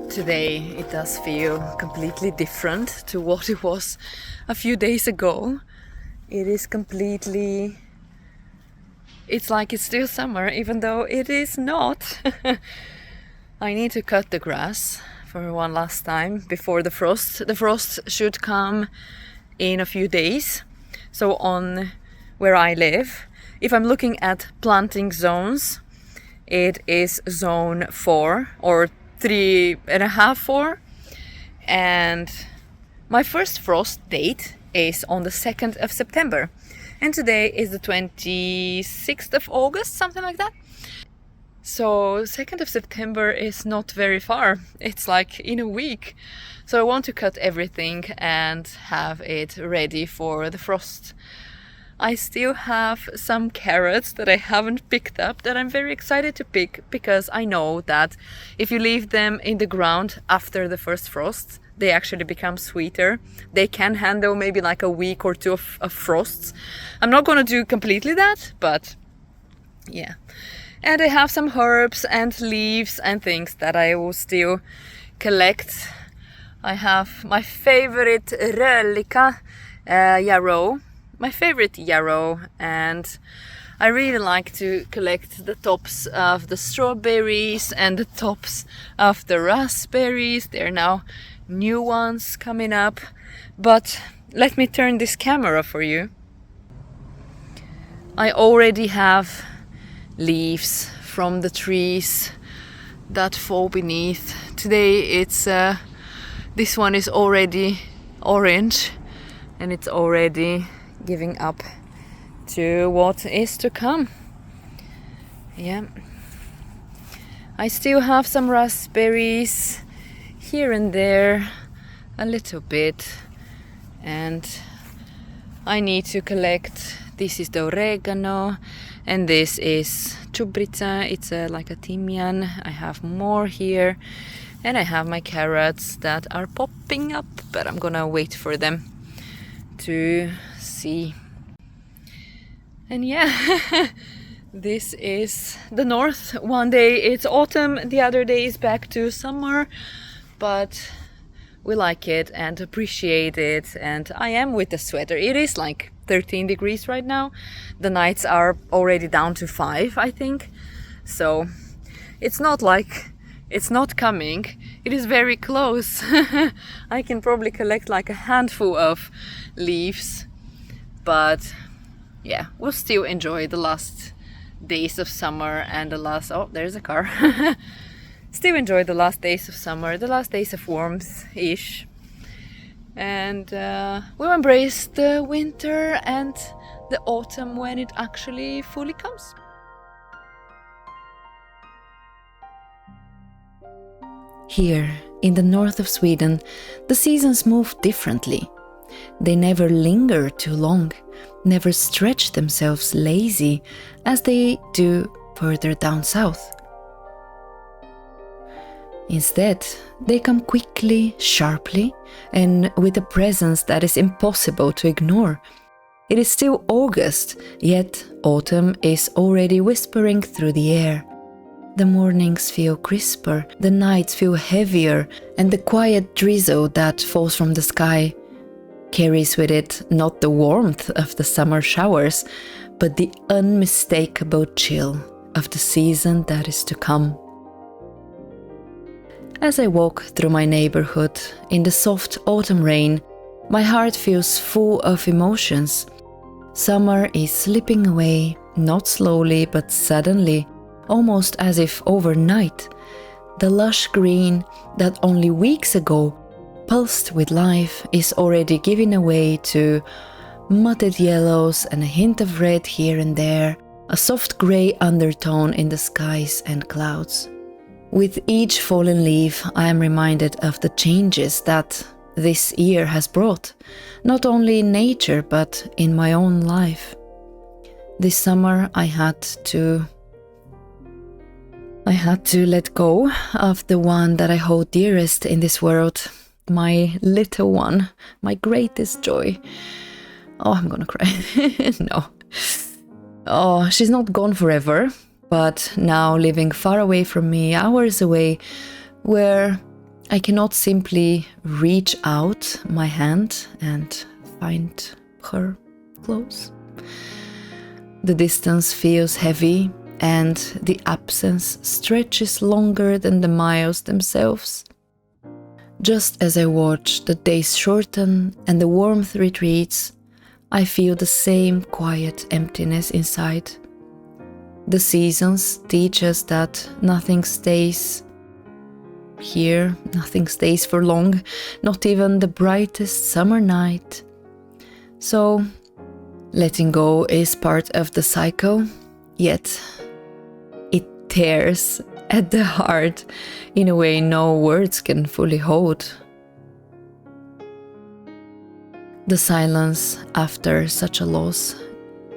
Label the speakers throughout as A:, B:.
A: Today it does feel completely different to what it was a few days ago. It is completely... It's like it's still summer, even though it is not. I need to cut the grass for one last time before the frost. The frost should come in a few days. So on where I live, if I'm looking at planting zones, it is zone 4 or 3.5, 4, and my first frost date is on the 2nd of September, and today is the 26th of August, something like that. So 2nd of September is not very far, it's like in a week. So I want to cut everything and have it ready for the frost. I still have some carrots that I haven't picked up that I'm very excited to pick, because I know that if you leave them in the ground after the first frost, they actually become sweeter. They can handle maybe like a week or two of frosts. I'm not gonna do completely that, but yeah. And I have some herbs and leaves and things that I will still collect. I have my favorite röllika yarrow. My favorite yarrow, and I really like to collect the tops of the strawberries and the tops of the raspberries. There are now new ones coming up, but let me turn this camera for you. I already have leaves from the trees that fall beneath. Today it's this one is already orange, and it's already giving up to what is to come. Yeah, I still have some raspberries here and there, a little bit, and I need to collect. This is the oregano, and this is chubrica. It's like a timian. I have more here, and I have my carrots that are popping up, but I'm gonna wait for them to see. And yeah, this is the north. One day it's autumn, the other day is back to summer, but we like it and appreciate it. And I am with the sweater. It is like 13 degrees right now. The nights are already down to 5, I think. So it's not like it's not coming. It is very close. I can probably collect like a handful of leaves, but yeah, we'll still enjoy the last days of summer and the last... Oh, there's a car. Still enjoy the last days of summer, the last days of warmth-ish. And we'll embrace the winter and the autumn when it actually fully comes.
B: Here, in the north of Sweden, the seasons move differently. They never linger too long, never stretch themselves lazy as they do further down south. Instead, they come quickly, sharply, and with a presence that is impossible to ignore. It is still August, yet autumn is already whispering through the air. The mornings feel crisper, the nights feel heavier, and the quiet drizzle that falls from the sky carries with it not the warmth of the summer showers, but the unmistakable chill of the season that is to come. As I walk through my neighborhood in the soft autumn rain, my heart feels full of emotions. Summer is slipping away, not slowly but suddenly, almost as if overnight. The lush green that only weeks ago pulsed with life is already giving away to muted yellows and a hint of red here and there, a soft grey undertone in the skies and clouds. With each fallen leaf, I am reminded of the changes that this year has brought, not only in nature but in my own life. This summer I had to I had to let go of the one that I hold dearest in this world, my little one, my greatest joy. Oh, I'm gonna cry. No. Oh, she's not gone forever, but now living far away from me, hours away, where I cannot simply reach out my hand and find her close. The distance feels heavy, and the absence stretches longer than the miles themselves. Just as I watch the days shorten and the warmth retreats, I feel the same quiet emptiness inside. The seasons teach us that nothing stays here, nothing stays for long, not even the brightest summer night. So, letting go is part of the cycle, yet it tears at the heart in a way no words can fully hold. The silence after such a loss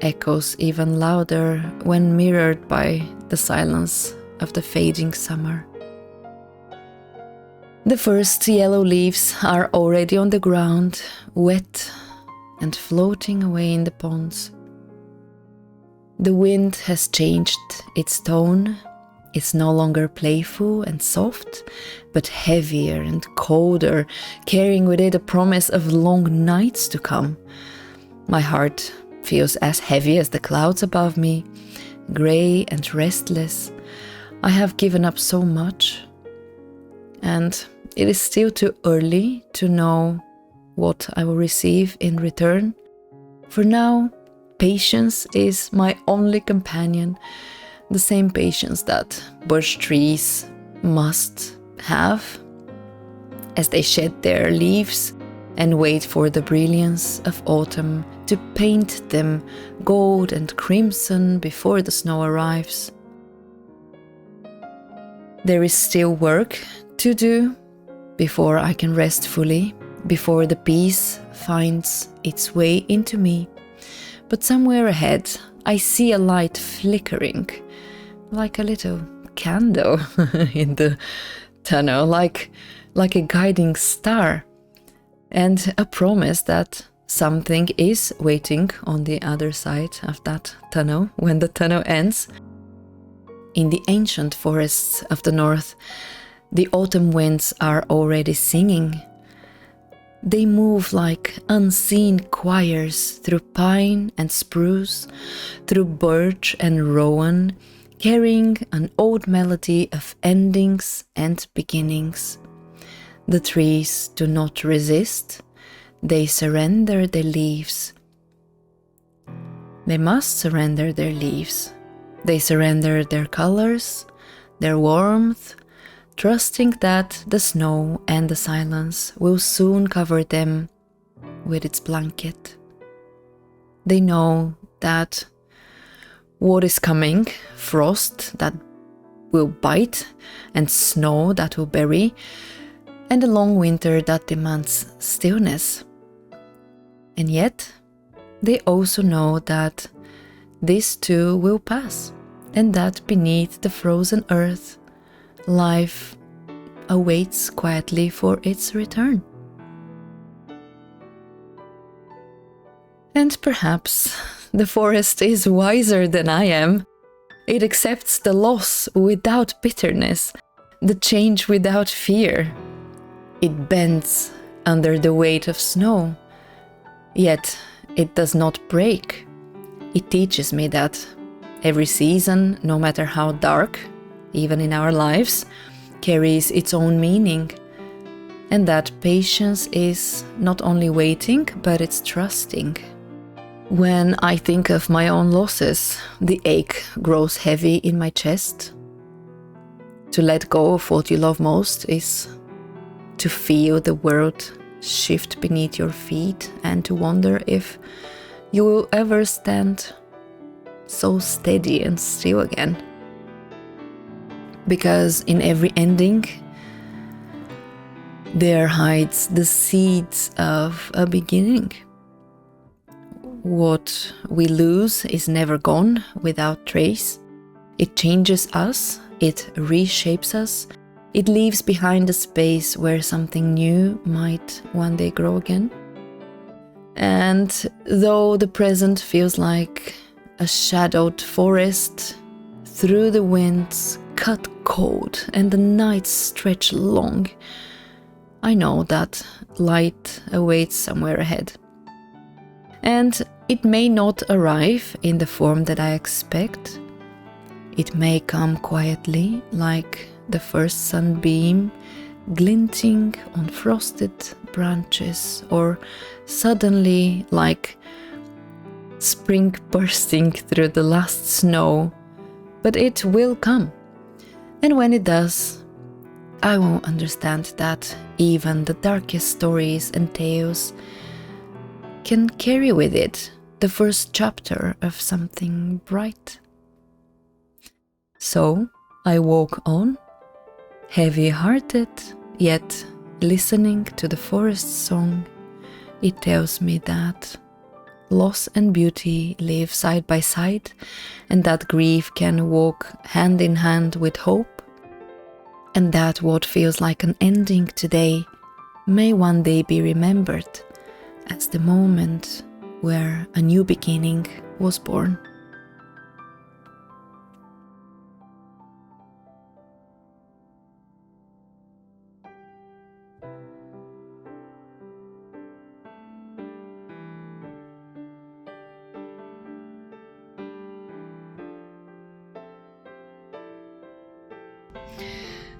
B: echoes even louder when mirrored by the silence of the fading summer. The first yellow leaves are already on the ground, wet and floating away in the ponds. The wind has changed its tone. It's no longer playful and soft, but heavier and colder, carrying with it a promise of long nights to come. My heart feels as heavy as the clouds above me, grey and restless. I have given up so much, and it is still too early to know what I will receive in return. For now, patience is my only companion, the same patience that birch trees must have as they shed their leaves and wait for the brilliance of autumn to paint them gold and crimson before the snow arrives. There is still work to do before I can rest fully, before the peace finds its way into me. But somewhere ahead, I see a light flickering, like a little candle in the tunnel, like a guiding star, and a promise that something is waiting on the other side of that tunnel when the tunnel ends. In the ancient forests of the north, the autumn winds are already singing. They move like unseen choirs through pine and spruce, through birch and rowan, carrying an old melody of endings and beginnings. The trees do not resist, they surrender their leaves. They must surrender their leaves. They surrender their colors, their warmth, trusting that the snow and the silence will soon cover them with its blanket. They know that what is coming, frost that will bite, and snow that will bury, and a long winter that demands stillness. And yet, they also know that this too will pass, and that beneath the frozen earth, life awaits quietly for its return. And perhaps the forest is wiser than I am. It accepts the loss without bitterness, the change without fear. It bends under the weight of snow, yet it does not break. It teaches me that every season, no matter how dark, even in our lives, carries its own meaning, and that patience is not only waiting, but it's trusting. When I think of my own losses, the ache grows heavy in my chest. To let go of what you love most is to feel the world shift beneath your feet and to wonder if you will ever stand so steady and still again. Because in every ending, there hides the seeds of a beginning. What we lose is never gone without trace. It changes us It reshapes us. It leaves behind a space where something new might one day grow again. And though the present feels like a shadowed forest, through the winds cut cold and the nights stretch long, I know that light awaits somewhere ahead. And it may not arrive in the form that I expect. It may come quietly, like the first sunbeam glinting on frosted branches, or suddenly like spring bursting through the last snow. But it will come. And when it does, I will understand that even the darkest stories and tales can carry with it the first chapter of something bright. So I walk on, heavy-hearted, yet listening to the forest song. It tells me that loss and beauty live side by side, and that grief can walk hand in hand with hope, and that what feels like an ending today may one day be remembered as the moment where a new beginning was born.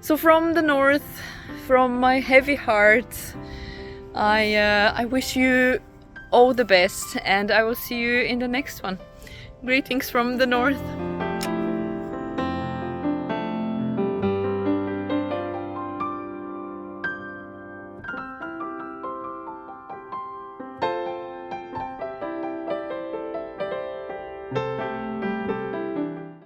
A: So from the north, from my heavy heart, I wish you all the best, and I will see you in the next one. Greetings from the north.